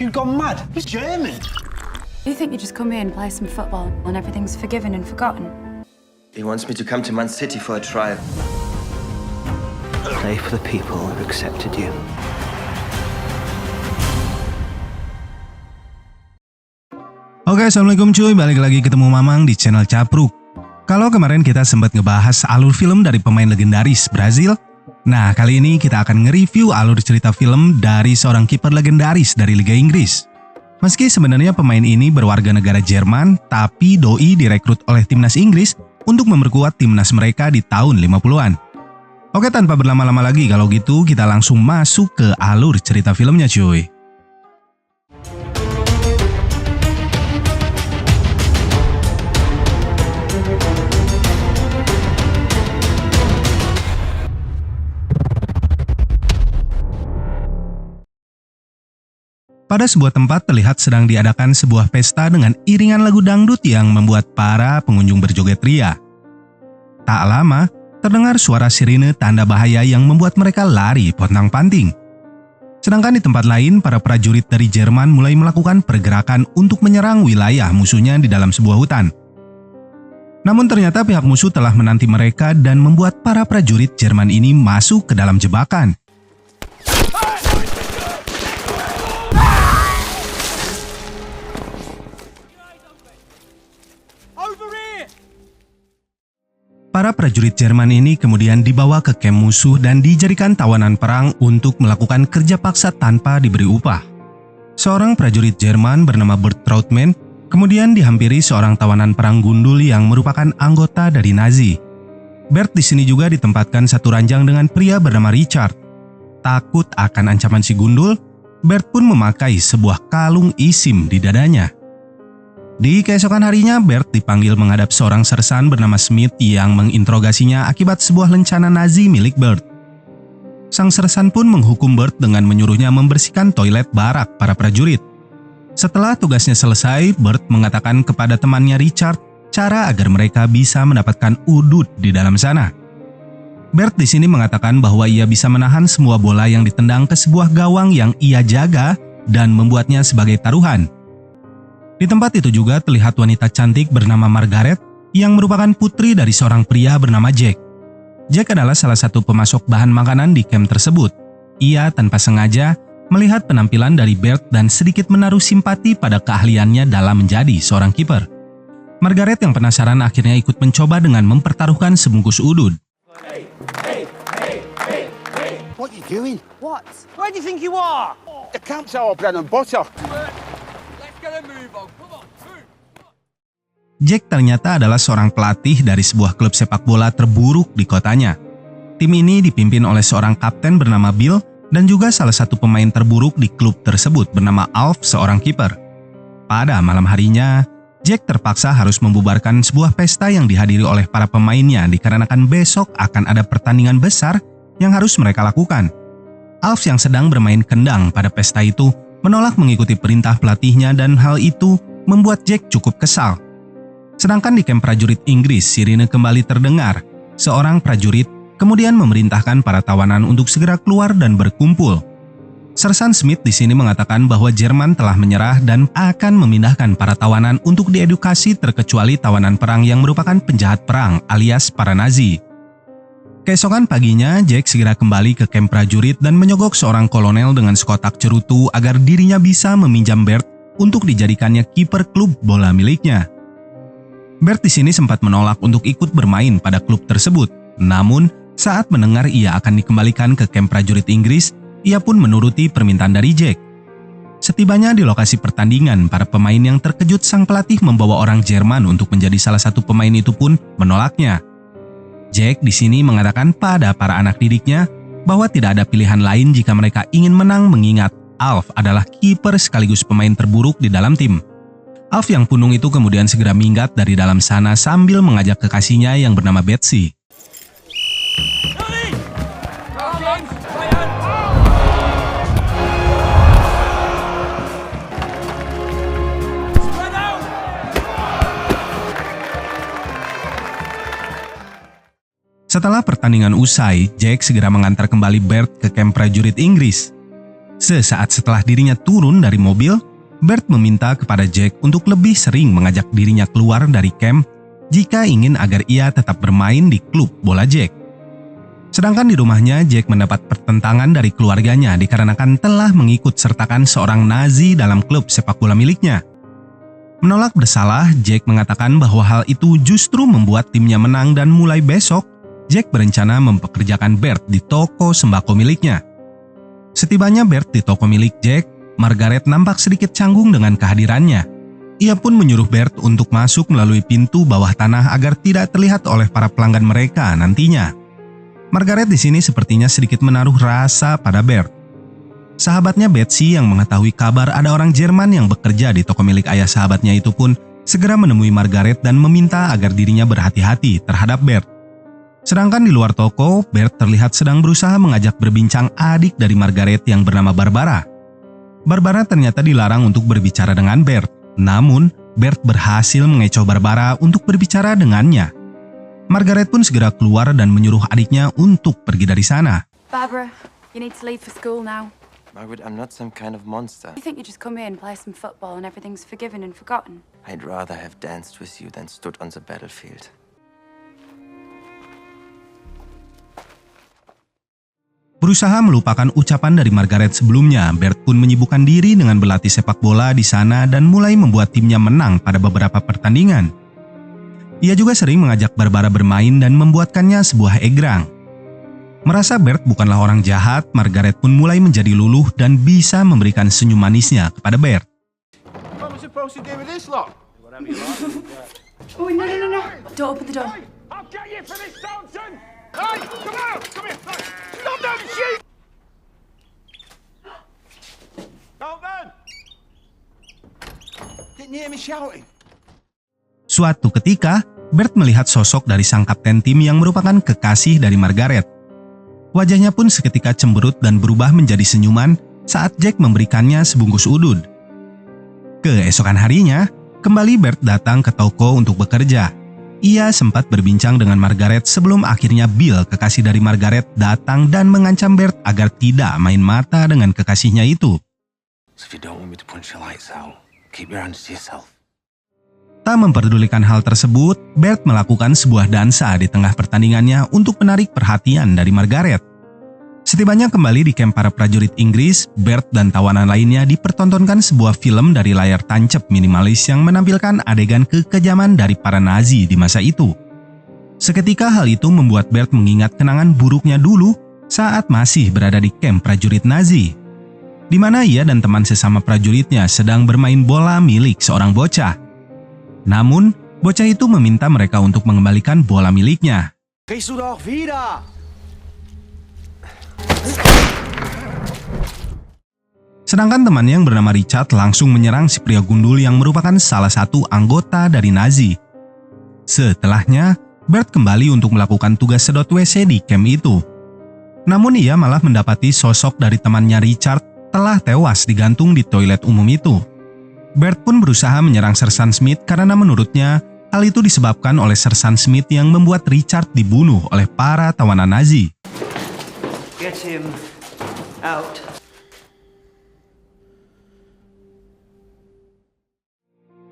You've gone mad. He's German. You think you just come here and play some football and everything's forgiven and forgotten? He wants me to come to Man City for a trial. Play for the people who accepted you. Oke, assalamualaikum cuy, balik lagi ketemu Mamang di channel Capruk. Kalau kemarin kita sempat ngebahas alur film dari pemain legendaris Brazil, nah kali ini kita akan nge-review alur cerita film dari seorang kiper legendaris dari Liga Inggris. Meski sebenarnya pemain ini berwarga negara Jerman, tapi doi direkrut oleh timnas Inggris untuk memperkuat timnas mereka di tahun 50-an. Oke, tanpa berlama-lama lagi, kalau gitu kita langsung masuk ke alur cerita filmnya cuy. Pada sebuah tempat terlihat sedang diadakan sebuah pesta dengan iringan lagu dangdut yang membuat para pengunjung berjoget ria. Tak lama, terdengar suara sirine tanda bahaya yang membuat mereka lari pontang-panting. Sedangkan di tempat lain, para prajurit dari Jerman mulai melakukan pergerakan untuk menyerang wilayah musuhnya di dalam sebuah hutan. Namun ternyata pihak musuh telah menanti mereka dan membuat para prajurit Jerman ini masuk ke dalam jebakan. Para prajurit Jerman ini kemudian dibawa ke kamp musuh dan dijadikan tawanan perang untuk melakukan kerja paksa tanpa diberi upah. Seorang prajurit Jerman bernama Bert Trautmann kemudian dihampiri seorang tawanan perang gundul yang merupakan anggota dari Nazi. Bert di sini juga ditempatkan satu ranjang dengan pria bernama Richard. Takut akan ancaman si gundul, Bert pun memakai sebuah kalung isim di dadanya. Di keesokan harinya, Bert dipanggil menghadap seorang sersan bernama Smith yang menginterogasinya akibat sebuah lencana Nazi milik Bert. Sang sersan pun menghukum Bert dengan menyuruhnya membersihkan toilet barak para prajurit. Setelah tugasnya selesai, Bert mengatakan kepada temannya Richard cara agar mereka bisa mendapatkan udud di dalam sana. Bert di sini mengatakan bahwa ia bisa menahan semua bola yang ditendang ke sebuah gawang yang ia jaga dan membuatnya sebagai taruhan. Di tempat itu juga terlihat wanita cantik bernama Margaret yang merupakan putri dari seorang pria bernama Jack. Jack adalah salah satu pemasok bahan makanan di kamp tersebut. Ia tanpa sengaja melihat penampilan dari Bert dan sedikit menaruh simpati pada keahliannya dalam menjadi seorang kiper. Margaret yang penasaran akhirnya ikut mencoba dengan mempertaruhkan sebungkus udud. What are you doing? What? Where do you think you are? The camp's our bread and butter. Jack ternyata adalah seorang pelatih dari sebuah klub sepak bola terburuk di kotanya. Tim ini dipimpin oleh seorang kapten bernama Bill dan juga salah satu pemain terburuk di klub tersebut bernama Alf, seorang kiper. Pada malam harinya, Jack terpaksa harus membubarkan sebuah pesta yang dihadiri oleh para pemainnya dikarenakan besok akan ada pertandingan besar yang harus mereka lakukan. Alf yang sedang bermain kendang pada pesta itu menolak mengikuti perintah pelatihnya dan hal itu membuat Jack cukup kesal. Sedangkan di kamp prajurit Inggris, sirine kembali terdengar. Seorang prajurit kemudian memerintahkan para tawanan untuk segera keluar dan berkumpul. Sersan Smith di sini mengatakan bahwa Jerman telah menyerah dan akan memindahkan para tawanan untuk diedukasi terkecuali tawanan perang yang merupakan penjahat perang alias para Nazi. Keesokan paginya, Jack segera kembali ke kamp prajurit dan menyogok seorang kolonel dengan sekotak cerutu agar dirinya bisa meminjam Bert untuk dijadikannya kiper klub bola miliknya. Bert di sini sempat menolak untuk ikut bermain pada klub tersebut. Namun, saat mendengar ia akan dikembalikan ke kamp prajurit Inggris, ia pun menuruti permintaan dari Jack. Setibanya di lokasi pertandingan, para pemain yang terkejut sang pelatih membawa orang Jerman untuk menjadi salah satu pemain itu pun menolaknya. Jack di sini mengatakan pada para anak didiknya bahwa tidak ada pilihan lain jika mereka ingin menang mengingat Alf adalah kiper sekaligus pemain terburuk di dalam tim. Alf yang punung itu kemudian segera minggat dari dalam sana sambil mengajak kekasihnya yang bernama Betsy. Setelah pertandingan usai, Jack segera mengantar kembali Bert ke kamp prajurit Inggris. Sesaat setelah dirinya turun dari mobil, Bert meminta kepada Jack untuk lebih sering mengajak dirinya keluar dari camp jika ingin agar ia tetap bermain di klub bola Jack. Sedangkan di rumahnya, Jack mendapat pertentangan dari keluarganya dikarenakan telah mengikut sertakan seorang Nazi dalam klub sepak bola miliknya. Menolak bersalah, Jack mengatakan bahwa hal itu justru membuat timnya menang dan mulai besok, Jack berencana mempekerjakan Bert di toko sembako miliknya. Setibanya Bert di toko milik Jack, Margaret nampak sedikit canggung dengan kehadirannya. Ia pun menyuruh Bert untuk masuk melalui pintu bawah tanah agar tidak terlihat oleh para pelanggan mereka nantinya. Margaret di sini sepertinya sedikit menaruh rasa pada Bert. Sahabatnya Betsy yang mengetahui kabar ada orang Jerman yang bekerja di toko milik ayah sahabatnya itu pun segera menemui Margaret dan meminta agar dirinya berhati-hati terhadap Bert. Sedangkan di luar toko, Bert terlihat sedang berusaha mengajak berbincang adik dari Margaret yang bernama Barbara. Barbara ternyata dilarang untuk berbicara dengan Bert, namun Bert berhasil mengecoh Barbara untuk berbicara dengannya. Margaret pun segera keluar dan menyuruh adiknya untuk pergi dari sana. Barbara, you need to leave for school now. Margaret, I'm not some kind of monster. You think you just come here and play some football and everything's forgiven and forgotten? I'd rather have danced with you than stood on the battlefield. Berusaha melupakan ucapan dari Margaret sebelumnya, Bert pun menyibukkan diri dengan berlatih sepak bola di sana dan mulai membuat timnya menang pada beberapa pertandingan. Ia juga sering mengajak Barbara bermain dan membuatkannya sebuah egrang. Merasa Bert bukanlah orang jahat, Margaret pun mulai menjadi luluh dan bisa memberikan senyum manisnya kepada Bert. What am I supposed to do with this lot? Oh, no. Don't open the door. I'll get you for this, Thompson! Hey, come out! Come here! Hey, stop that shit! Thompson! Didn't you hear me shouting? Suatu ketika, Bert melihat sosok dari sang kapten tim yang merupakan kekasih dari Margaret. Wajahnya pun seketika cemberut dan berubah menjadi senyuman saat Jack memberikannya sebungkus udud. Keesokan harinya, kembali Bert datang ke toko untuk bekerja. Ia sempat berbincang dengan Margaret sebelum akhirnya Bill, kekasih dari Margaret, datang dan mengancam Bert agar tidak main mata dengan kekasihnya itu. So if you don't want me to punch your lights out, keep your hands to yourself. Tak memperdulikan hal tersebut, Bert melakukan sebuah dansa di tengah pertandingannya untuk menarik perhatian dari Margaret. Setibanya kembali di kamp para prajurit Inggris, Bert dan tawanan lainnya dipertontonkan sebuah film dari layar tancap minimalis yang menampilkan adegan kekejaman dari para Nazi di masa itu. Seketika hal itu membuat Bert mengingat kenangan buruknya dulu saat masih berada di kamp prajurit Nazi, di mana ia dan teman sesama prajuritnya sedang bermain bola milik seorang bocah. Namun, bocah itu meminta mereka untuk mengembalikan bola miliknya. Kriegst du doch wieder! Sedangkan temannya yang bernama Richard langsung menyerang si pria gundul yang merupakan salah satu anggota dari Nazi. Setelahnya, Bert kembali untuk melakukan tugas sedot WC di camp itu. Namun ia malah mendapati sosok dari temannya Richard telah tewas digantung di toilet umum itu. Bert pun berusaha menyerang Sersan Smith karena menurutnya hal itu disebabkan oleh Sersan Smith yang membuat Richard dibunuh oleh para tawanan Nazi. Get him out.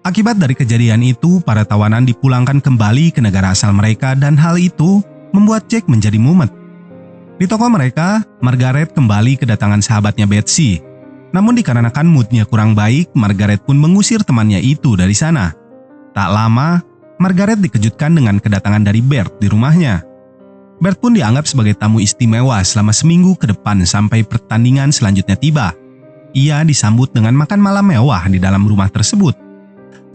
Akibat dari kejadian itu, para tawanan dipulangkan kembali ke negara asal mereka dan hal itu membuat Jack menjadi mumet. Di toko mereka, Margaret kembali kedatangan sahabatnya Betsy. Namun dikarenakan moodnya kurang baik, Margaret pun mengusir temannya itu dari sana. Tak lama, Margaret dikejutkan dengan kedatangan dari Bert di rumahnya. Bert pun dianggap sebagai tamu istimewa selama seminggu ke depan sampai pertandingan selanjutnya tiba. Ia disambut dengan makan malam mewah di dalam rumah tersebut.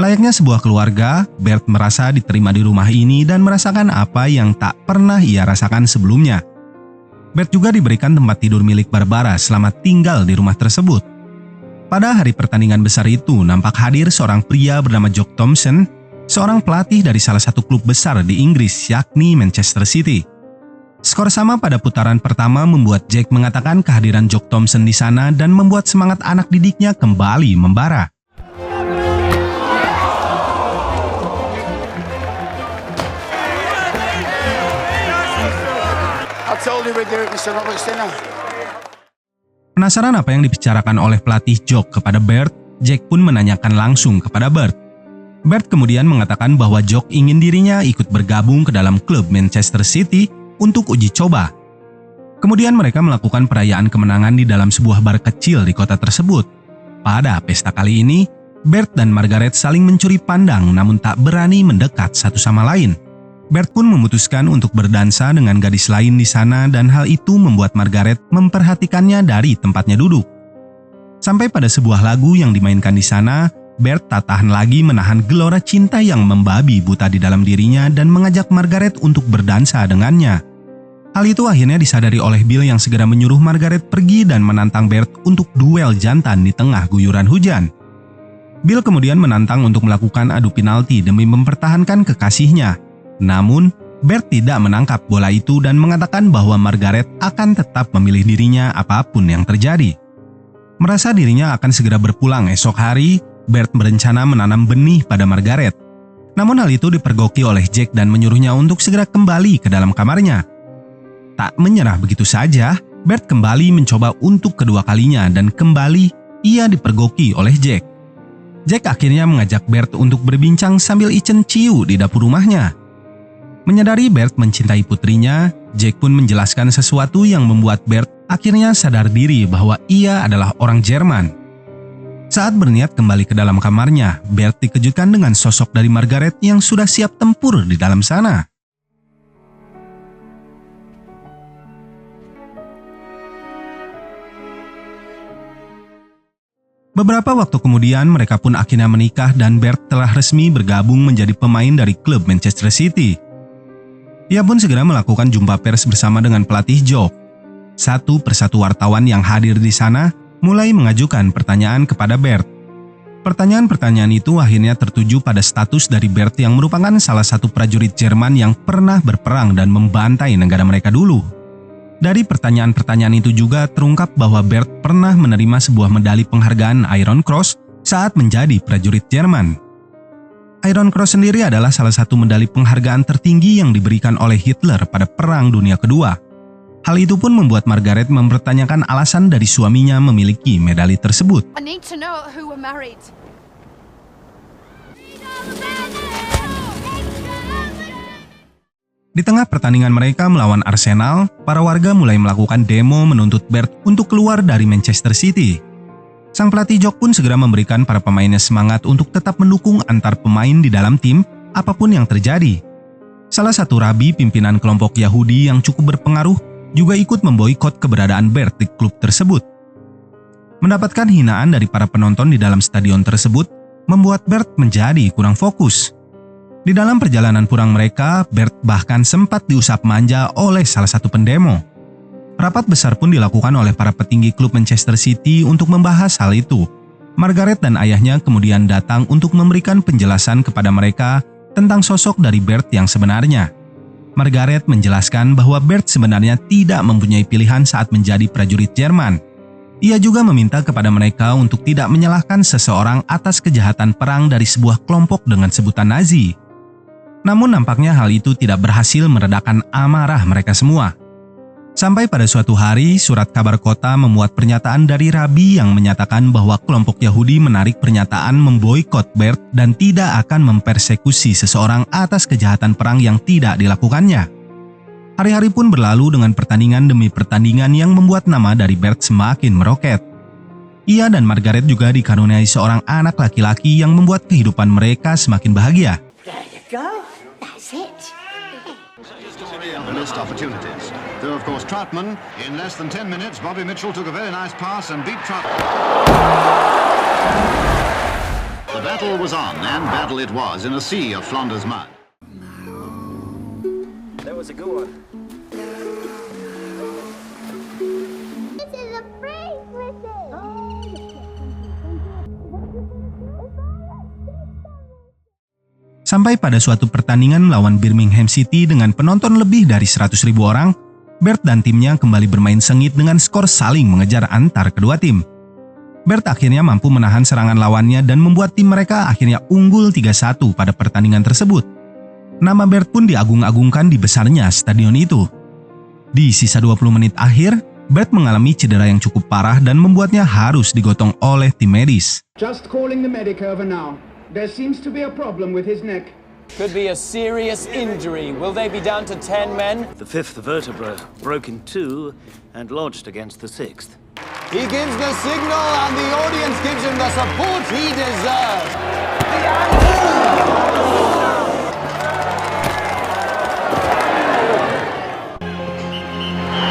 Layaknya sebuah keluarga, Bert merasa diterima di rumah ini dan merasakan apa yang tak pernah ia rasakan sebelumnya. Bert juga diberikan tempat tidur milik Barbara selama tinggal di rumah tersebut. Pada hari pertandingan besar itu, nampak hadir seorang pria bernama Jock Thompson, seorang pelatih dari salah satu klub besar di Inggris, yakni Manchester City. Skor sama pada putaran pertama membuat Jack mengatakan kehadiran Jock Thompson di sana dan membuat semangat anak didiknya kembali membara. I told you we'd do it, Mr. Robertson. Penasaran apa yang dibicarakan oleh pelatih Jock kepada Bert, Jack pun menanyakan langsung kepada Bert. Bert kemudian mengatakan bahwa Jock ingin dirinya ikut bergabung ke dalam klub Manchester City untuk uji coba. Kemudian mereka melakukan perayaan kemenangan di dalam sebuah bar kecil di kota tersebut. Pada pesta kali ini, Bert dan Margaret saling mencuri pandang namun tak berani mendekat satu sama lain. Bert pun memutuskan untuk berdansa dengan gadis lain di sana dan hal itu membuat Margaret memperhatikannya dari tempatnya duduk. Sampai pada sebuah lagu yang dimainkan di sana, Bert tak tahan lagi menahan gelora cinta yang membabi buta di dalam dirinya dan mengajak Margaret untuk berdansa dengannya. Hal itu akhirnya disadari oleh Bill yang segera menyuruh Margaret pergi dan menantang Bert untuk duel jantan di tengah guyuran hujan. Bill kemudian menantang untuk melakukan adu penalti demi mempertahankan kekasihnya. Namun, Bert tidak menangkap bola itu dan mengatakan bahwa Margaret akan tetap memilih dirinya apapun yang terjadi. Merasa dirinya akan segera berpulang esok hari, Bert berencana menanam benih pada Margaret. Namun hal itu dipergoki oleh Jack dan menyuruhnya untuk segera kembali ke dalam kamarnya. Tak menyerah begitu saja, Bert kembali mencoba untuk kedua kalinya dan kembali ia dipergoki oleh Jack. Jack akhirnya mengajak Bert untuk berbincang sambil icen ciu di dapur rumahnya. Menyadari Bert mencintai putrinya, Jack pun menjelaskan sesuatu yang membuat Bert akhirnya sadar diri bahwa ia adalah orang Jerman. Saat berniat kembali ke dalam kamarnya, Bert dikejutkan dengan sosok dari Margaret yang sudah siap tempur di dalam sana. Beberapa waktu kemudian mereka pun akhirnya menikah dan Bert telah resmi bergabung menjadi pemain dari klub Manchester City. Ia pun segera melakukan jumpa pers bersama dengan pelatih Jock. Satu persatu wartawan yang hadir di sana mulai mengajukan pertanyaan kepada Bert. Pertanyaan-pertanyaan itu akhirnya tertuju pada status dari Bert yang merupakan salah satu prajurit Jerman yang pernah berperang dan membantai negara mereka dulu. Dari pertanyaan-pertanyaan itu juga terungkap bahwa Bert pernah menerima sebuah medali penghargaan Iron Cross saat menjadi prajurit Jerman. Iron Cross sendiri adalah salah satu medali penghargaan tertinggi yang diberikan oleh Hitler pada Perang Dunia Kedua. Hal itu pun membuat Margaret mempertanyakan alasan dari suaminya memiliki medali tersebut. I need to know who we're married. Di tengah pertandingan mereka melawan Arsenal, para warga mulai melakukan demo menuntut Bert untuk keluar dari Manchester City. Sang pelatih Jock pun segera memberikan para pemainnya semangat untuk tetap mendukung antar pemain di dalam tim apapun yang terjadi. Salah satu rabi pimpinan kelompok Yahudi yang cukup berpengaruh juga ikut memboikot keberadaan Bert di klub tersebut. Mendapatkan hinaan dari para penonton di dalam stadion tersebut membuat Bert menjadi kurang fokus. Di dalam perjalanan pulang mereka, Bert bahkan sempat diusap manja oleh salah satu pendemo. Rapat besar pun dilakukan oleh para petinggi klub Manchester City untuk membahas hal itu. Margaret dan ayahnya kemudian datang untuk memberikan penjelasan kepada mereka tentang sosok dari Bert yang sebenarnya. Margaret menjelaskan bahwa Bert sebenarnya tidak mempunyai pilihan saat menjadi prajurit Jerman. Ia juga meminta kepada mereka untuk tidak menyalahkan seseorang atas kejahatan perang dari sebuah kelompok dengan sebutan Nazi. Namun nampaknya hal itu tidak berhasil meredakan amarah mereka semua. Sampai pada suatu hari, surat kabar kota memuat pernyataan dari rabi yang menyatakan bahwa kelompok Yahudi menarik pernyataan memboikot Bert dan tidak akan mempersekusi seseorang atas kejahatan perang yang tidak dilakukannya. Hari-hari pun berlalu dengan pertandingan demi pertandingan yang membuat nama dari Bert semakin meroket. Ia dan Margaret juga dikaruniai seorang anak laki-laki yang membuat kehidupan mereka semakin bahagia. There you go. That's it. The missed opportunities. Though, of course, Troutman, in less than 10 minutes, Bobby Mitchell took a very nice pass and beat Troutman. The battle was on, and battle it was, in a sea of Flanders mud. That was a good one. This is a break with it. Sampai pada suatu pertandingan melawan Birmingham City dengan penonton lebih dari 100.000 orang, Bert dan timnya kembali bermain sengit dengan skor saling mengejar antar kedua tim. Bert akhirnya mampu menahan serangan lawannya dan membuat tim mereka akhirnya unggul 3-1 pada pertandingan tersebut. Nama Bert pun diagung-agungkan di besarnya stadion itu. Di sisa 20 menit akhir, Bert mengalami cedera yang cukup parah dan membuatnya harus digotong oleh tim medis. Just calling the medic over now. There seems to be a problem with his neck. Could be a serious injury. Will they be down to 10 men? The fifth vertebra broke in two and lodged against the sixth. He gives the signal and the audience gives him the support he deserves.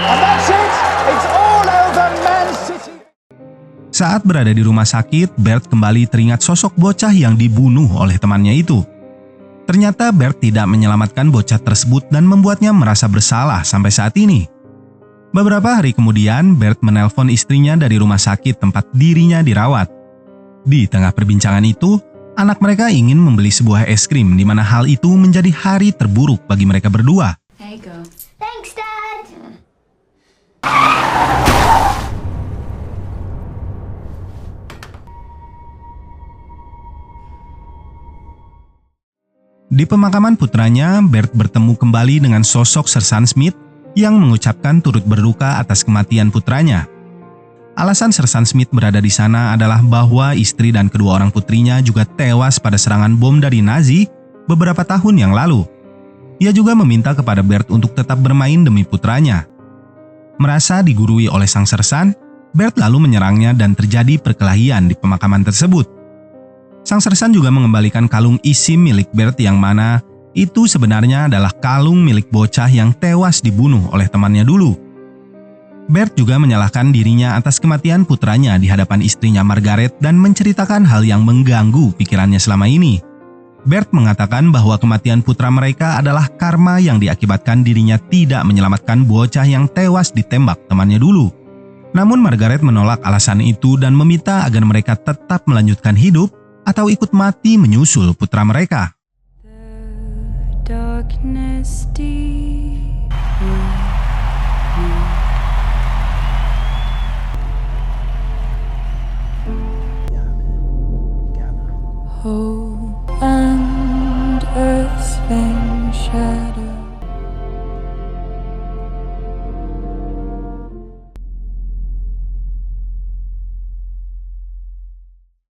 And that's it. It's all over, Man City. Saat berada di rumah sakit, Bert kembali teringat sosok bocah yang dibunuh oleh temannya itu. Ternyata Bert tidak menyelamatkan bocah tersebut dan membuatnya merasa bersalah sampai saat ini. Beberapa hari kemudian, Bert menelpon istrinya dari rumah sakit tempat dirinya dirawat. Di tengah perbincangan itu, anak mereka ingin membeli sebuah es krim di mana hal itu menjadi hari terburuk bagi mereka berdua. There you go. Thanks, Dad. Di pemakaman putranya, Bert bertemu kembali dengan sosok Sir Sam Smith yang mengucapkan turut berduka atas kematian putranya. Alasan Sir Sam Smith berada di sana adalah bahwa istri dan kedua orang putrinya juga tewas pada serangan bom dari Nazi beberapa tahun yang lalu. Ia juga meminta kepada Bert untuk tetap bermain demi putranya. Merasa digurui oleh sang Sir Sam, Bert lalu menyerangnya dan terjadi perkelahian di pemakaman tersebut. Sang Sir Sam juga mengembalikan kalung isi milik Bert yang mana itu sebenarnya adalah kalung milik bocah yang tewas dibunuh oleh temannya dulu. Bert juga menyalahkan dirinya atas kematian putranya di hadapan istrinya Margaret dan menceritakan hal yang mengganggu pikirannya selama ini. Bert mengatakan bahwa kematian putra mereka adalah karma yang diakibatkan dirinya tidak menyelamatkan bocah yang tewas ditembak temannya dulu. Namun Margaret menolak alasan itu dan meminta agar mereka tetap melanjutkan hidup atau ikut mati menyusul putra mereka. Darkness deep. Hold